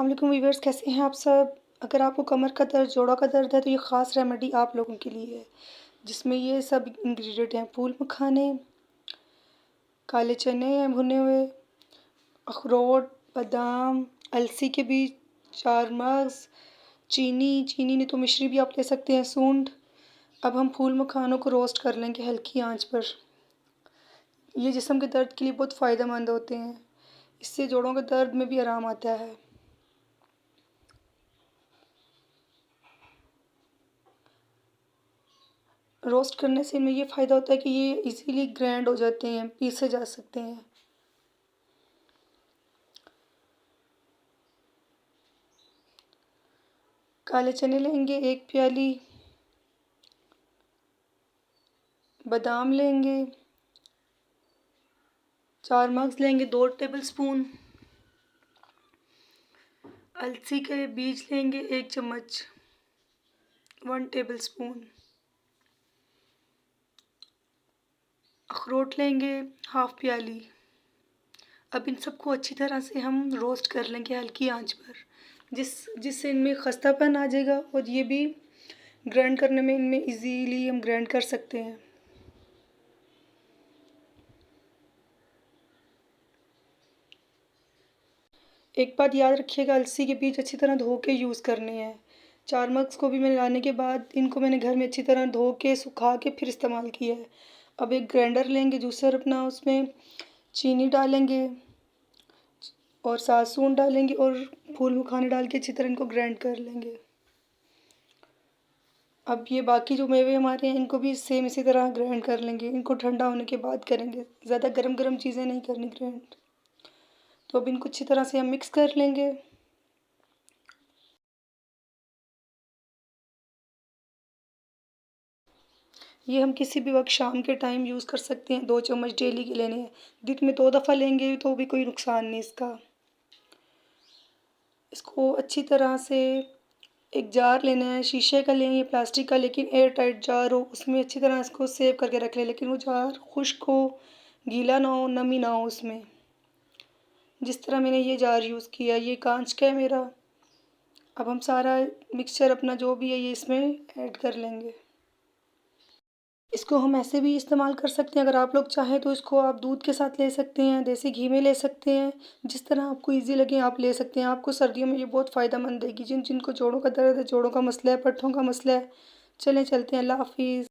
अस्सलाम वालेकुम व्यूअर्स, कैसे हैं आप सब। अगर आपको कमर का दर्द, जोड़ों का दर्द है तो ये ख़ास रेमेडी आप लोगों के लिए है, जिसमें ये सब इंग्रेडिएंट हैं। फूल मखाने, काले चने हैं भुने हुए, अखरोट, बादाम, अलसी के बीज, 4 मगज़, चीनी नहीं तो मिश्री भी आप ले सकते हैं, सूंड। अब हम फूल मखानों को रोस्ट कर लेंगे हल्की आंच पर। ये जिस्म के दर्द के लिए बहुत फ़ायदेमंद होते हैं। इससे जोड़ों के दर्द में भी आराम आता है। रोस्ट करने से इनमें ये फ़ायदा होता है कि ये इजीली ग्राइंड हो जाते हैं, पीसे जा सकते हैं। काले चने लेंगे 1 प्याली, बादाम लेंगे 4 मगज़ लेंगे 2 टेबलस्पून, अलसी के बीज लेंगे 1 चम्मच 1 टेबलस्पून, अखरोट लेंगे हाफ़ प्याली। अब इन सबको अच्छी तरह से हम रोस्ट कर लेंगे हल्की आंच पर, जिससे इनमें खस्तापन आ जाएगा और ये भी ग्राइंड करने में इनमें इजीली हम ग्राइंड कर सकते हैं। एक बात याद रखिएगा, अलसी के बीज अच्छी तरह धो के यूज़ करने हैं। 4 मगज़ को भी मैंने लाने के बाद इनको मैंने घर में अच्छी तरह धो के सुखा के फिर इस्तेमाल किया है। अब एक ग्राइंडर लेंगे जूसर अपना, उसमें चीनी डालेंगे और साथ सूंड डालेंगे और फूल मखाने डाल के अच्छी तरह इनको ग्राइंड कर लेंगे। अब ये बाकी जो मेवे हमारे हैं इनको भी सेम इसी तरह ग्राइंड कर लेंगे। इनको ठंडा होने के बाद करेंगे, ज़्यादा गरम चीज़ें नहीं करनी ग्राइंड। तो अब इनको अच्छी तरह से हम मिक्स कर लेंगे। ये हम किसी भी वक्त शाम के टाइम यूज़ कर सकते हैं। 2 चम्मच डेली के लेने हैं। दिन में 2 दफ़ा लेंगे तो भी कोई नुकसान नहीं इसका। इसको अच्छी तरह से एक जार लेना है, शीशे का लें या प्लास्टिक का, लेकिन एयर टाइट जार हो, उसमें अच्छी तरह इसको सेव करके रख लें। लेकिन वो जार खुश्क हो, गीला ना हो, नमी ना हो उसमें। जिस तरह मैंने ये जार यूज़ किया, ये कांच का है मेरा। अब हम सारा मिक्सचर अपना जो भी है ये इसमें ऐड कर लेंगे। इसको हम ऐसे भी इस्तेमाल कर सकते हैं, अगर आप लोग चाहें तो इसको आप दूध के साथ ले सकते हैं, देसी घी में ले सकते हैं, जिस तरह आपको ईज़ी लगे आप ले सकते हैं। आपको सर्दियों में ये बहुत फ़ायदेमंद देगी। जिनको जोड़ों का दर्द है, जोड़ों का मसला है, पट्ठों का मसला है। चलें चलते हैं, अल्लाह हाफ़िज़।